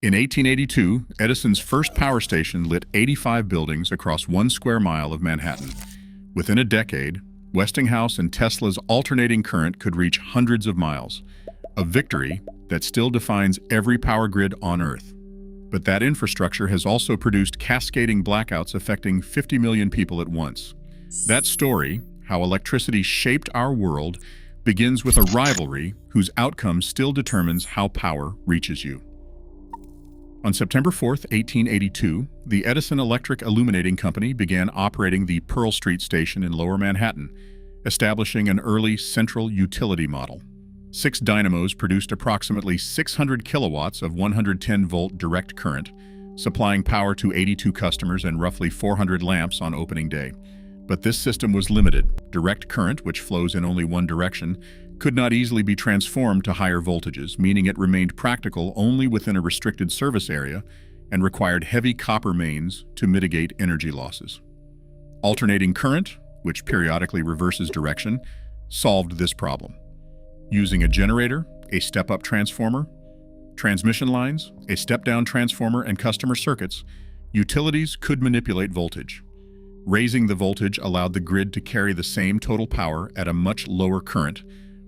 In 1882, Edison's first power station lit 85 buildings across 1 square mile of Manhattan. Within a decade, Westinghouse and Tesla's alternating current could reach hundreds of miles, a victory that still defines every power grid on Earth. But that infrastructure has also produced cascading blackouts affecting 50 million people at once. That story, how electricity shaped our world, begins with a rivalry whose outcome still determines how power reaches you. On September 4, 1882, the Edison Electric Illuminating Company began operating the Pearl Street station in Lower Manhattan, establishing an early central utility model. 6 dynamos produced approximately 600 kilowatts of 110-volt direct current, supplying power to 82 customers and roughly 400 lamps on opening day. But this system was limited. Direct current, which flows in only one direction, could not easily be transformed to higher voltages, meaning it remained practical only within a restricted service area and required heavy copper mains to mitigate energy losses. Alternating current, which periodically reverses direction, solved this problem. Using a generator, a step-up transformer, transmission lines, a step-down transformer, and customer circuits, utilities could manipulate voltage. Raising the voltage allowed the grid to carry the same total power at a much lower current,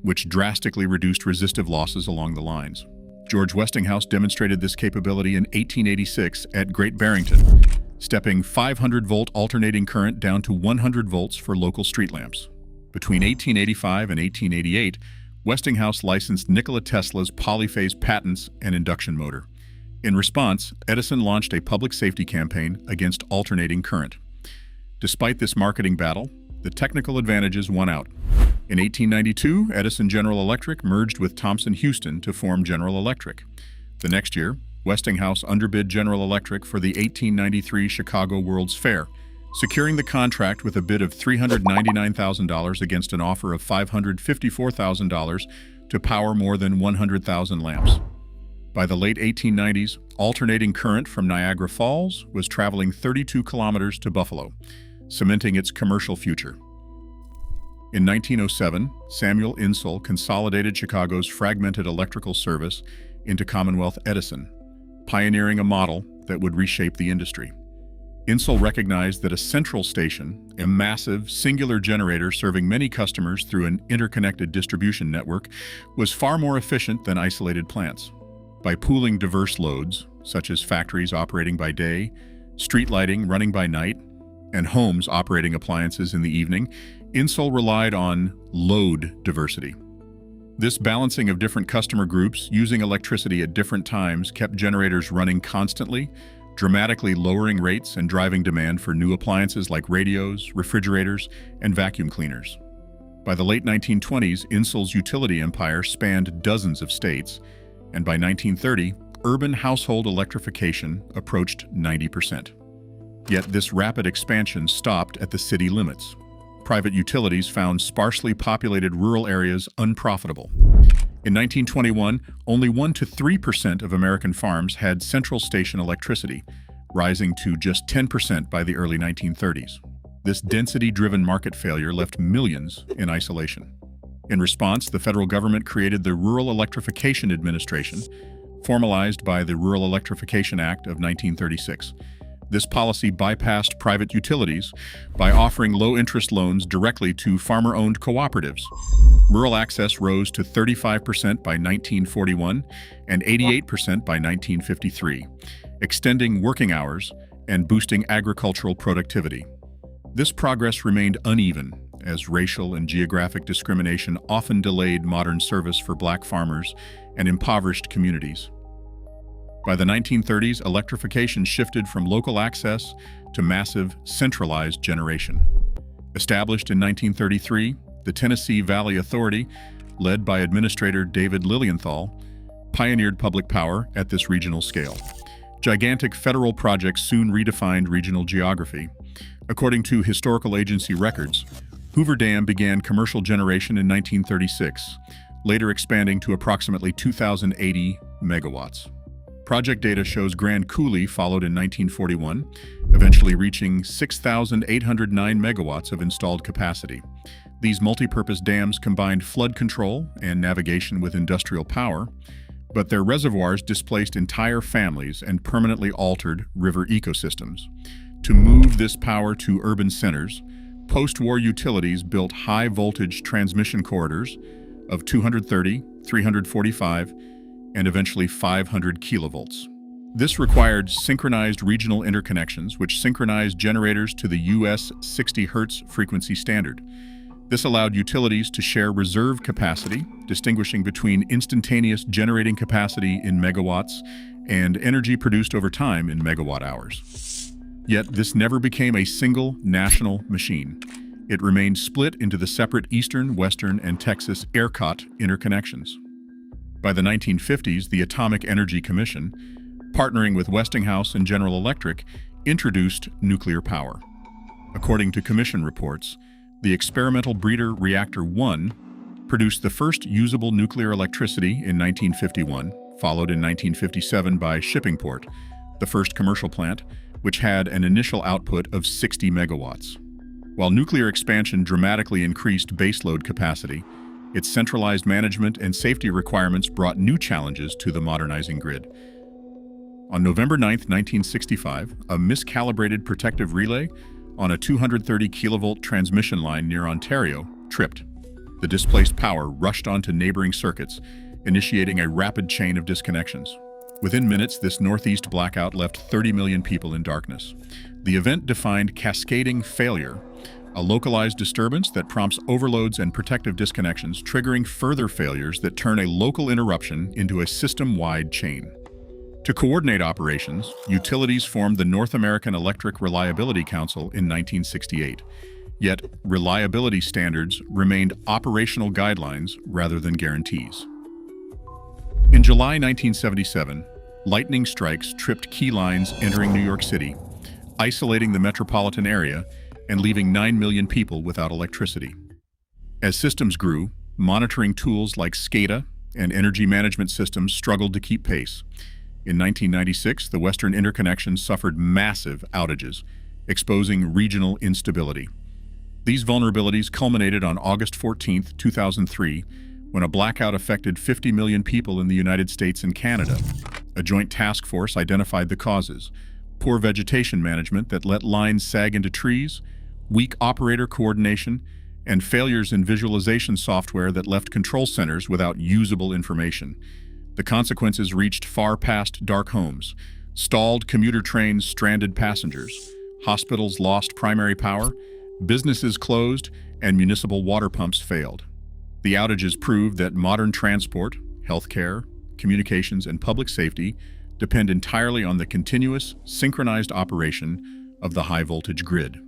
which drastically reduced resistive losses along the lines. George Westinghouse demonstrated this capability in 1886 at Great Barrington, stepping 500-volt alternating current down to 100 volts for local street lamps. Between 1885 and 1888, Westinghouse licensed Nikola Tesla's polyphase patents and induction motor. In response, Edison launched a public safety campaign against alternating current. Despite this marketing battle, the technical advantages won out. In 1892, Edison General Electric merged with Thomson Houston to form General Electric. The next year, Westinghouse underbid General Electric for the 1893 Chicago World's Fair, securing the contract with a bid of $399,000 against an offer of $554,000 to power more than 100,000 lamps. By the late 1890s, alternating current from Niagara Falls was traveling 32 kilometers to Buffalo, cementing its commercial future. In 1907, Samuel Insull consolidated Chicago's fragmented electrical service into Commonwealth Edison, pioneering a model that would reshape the industry. Insull recognized that a central station, a massive, singular generator serving many customers through an interconnected distribution network, was far more efficient than isolated plants. By pooling diverse loads, such as factories operating by day, street lighting running by night, and homes operating appliances in the evening, Insull relied on load diversity. This balancing of different customer groups using electricity at different times kept generators running constantly, dramatically lowering rates and driving demand for new appliances like radios, refrigerators, and vacuum cleaners. By the late 1920s, Insull's utility empire spanned dozens of states, and by 1930, urban household electrification approached 90%. Yet this rapid expansion stopped at the city limits. Private utilities found sparsely populated rural areas unprofitable. In 1921, only 1 to 3% of American farms had central station electricity, rising to just 10% by the early 1930s. This density-driven market failure left millions in isolation. In response, the federal government created the Rural Electrification Administration, formalized by the Rural Electrification Act of 1936. This policy bypassed private utilities by offering low-interest loans directly to farmer-owned cooperatives. Rural access rose to 35% by 1941 and 88% by 1953, extending working hours and boosting agricultural productivity. This progress remained uneven, as racial and geographic discrimination often delayed modern service for Black farmers and impoverished communities. By the 1930s, electrification shifted from local access to massive, centralized generation. Established in 1933, the Tennessee Valley Authority, led by Administrator David Lilienthal, pioneered public power at this regional scale. Gigantic federal projects soon redefined regional geography. According to historical agency records, Hoover Dam began commercial generation in 1936, later expanding to approximately 2,080 megawatts. Project data shows Grand Coulee followed in 1941, eventually reaching 6,809 megawatts of installed capacity. These multi-purpose dams combined flood control and navigation with industrial power, but their reservoirs displaced entire families and permanently altered river ecosystems. To move this power to urban centers, post-war utilities built high-voltage transmission corridors of 230, 345, and eventually 500 kilovolts. This required synchronized regional interconnections, which synchronized generators to the US 60 Hz frequency standard. This allowed utilities to share reserve capacity, distinguishing between instantaneous generating capacity in megawatts and energy produced over time in megawatt hours. Yet this never became a single national machine. It remained split into the separate Eastern, Western, and Texas ERCOT interconnections. By the 1950s, the Atomic Energy Commission, partnering with Westinghouse and General Electric, introduced nuclear power. According to commission reports, the experimental breeder Reactor 1 produced the first usable nuclear electricity in 1951, followed in 1957 by Shippingport, the first commercial plant, which had an initial output of 60 megawatts. While nuclear expansion dramatically increased baseload capacity, its centralized management and safety requirements brought new challenges to the modernizing grid. On November 9, 1965, a miscalibrated protective relay on a 230 kilovolt transmission line near Ontario tripped. The displaced power rushed onto neighboring circuits, initiating a rapid chain of disconnections. Within minutes, this northeast blackout left 30 million people in darkness. The event defined cascading failure, a localized disturbance that prompts overloads and protective disconnections, triggering further failures that turn a local interruption into a system-wide chain. To coordinate operations, utilities formed the North American Electric Reliability Council in 1968. Yet, reliability standards remained operational guidelines rather than guarantees. In July 1977, lightning strikes tripped key lines entering New York City, isolating the metropolitan area and leaving 9 million people without electricity. As systems grew, monitoring tools like SCADA and energy management systems struggled to keep pace. In 1996, the Western interconnections suffered massive outages, exposing regional instability. These vulnerabilities culminated on August 14, 2003, when a blackout affected 50 million people in the United States and Canada. A joint task force identified the causes: poor vegetation management that let lines sag into trees, weak operator coordination, and failures in visualization software that left control centers without usable information. The consequences reached far past dark homes. Stalled commuter trains stranded passengers. Hospitals lost primary power. Businesses closed, and municipal water pumps failed. The outages proved that modern transport, healthcare, communications, and public safety depend entirely on the continuous, synchronized operation of the high-voltage grid.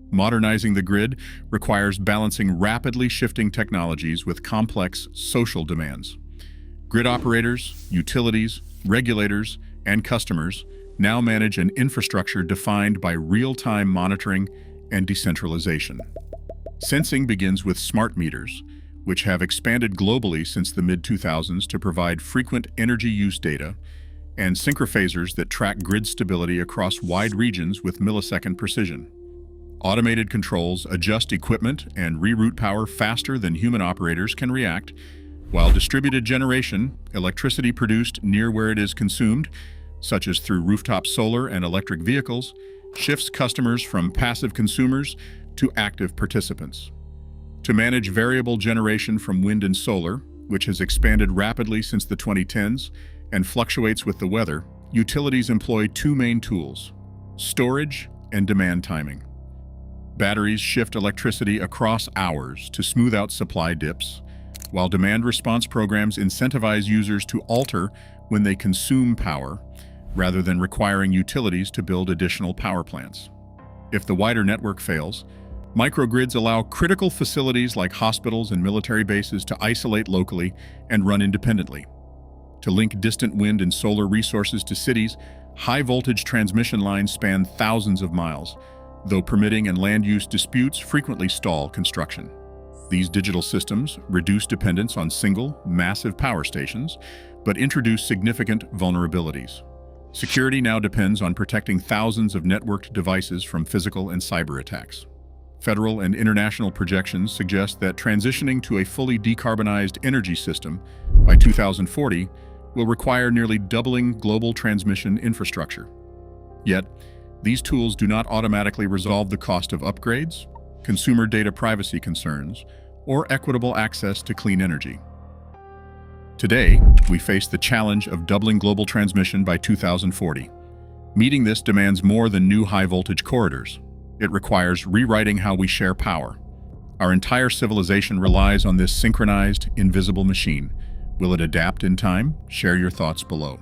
Modernizing the grid requires balancing rapidly shifting technologies with complex social demands. Grid operators, utilities, regulators, and customers now manage an infrastructure defined by real-time monitoring and decentralization. Sensing begins with smart meters, which have expanded globally since the mid-2000s to provide frequent energy use data, and synchrophasers that track grid stability across wide regions with millisecond precision. Automated controls adjust equipment and reroute power faster than human operators can react, while distributed generation, electricity produced near where it is consumed, such as through rooftop solar and electric vehicles, shifts customers from passive consumers to active participants. To manage variable generation from wind and solar, which has expanded rapidly since the 2010s and fluctuates with the weather, utilities employ two main tools: storage and demand timing. Batteries shift electricity across hours to smooth out supply dips, while demand response programs incentivize users to alter when they consume power, rather than requiring utilities to build additional power plants. If the wider network fails, microgrids allow critical facilities like hospitals and military bases to isolate locally and run independently. To link distant wind and solar resources to cities, high-voltage transmission lines span thousands of miles, though permitting and land use disputes frequently stall construction. These digital systems reduce dependence on single, massive power stations, but introduce significant vulnerabilities. Security now depends on protecting thousands of networked devices from physical and cyber attacks. Federal and international projections suggest that transitioning to a fully decarbonized energy system by 2040 will require nearly doubling global transmission infrastructure. Yet, these tools do not automatically resolve the cost of upgrades, consumer data privacy concerns, or equitable access to clean energy. Today, we face the challenge of doubling global transmission by 2040. Meeting this demands more than new high-voltage corridors. It requires rewriting how we share power. Our entire civilization relies on this synchronized, invisible machine. Will it adapt in time? Share your thoughts below.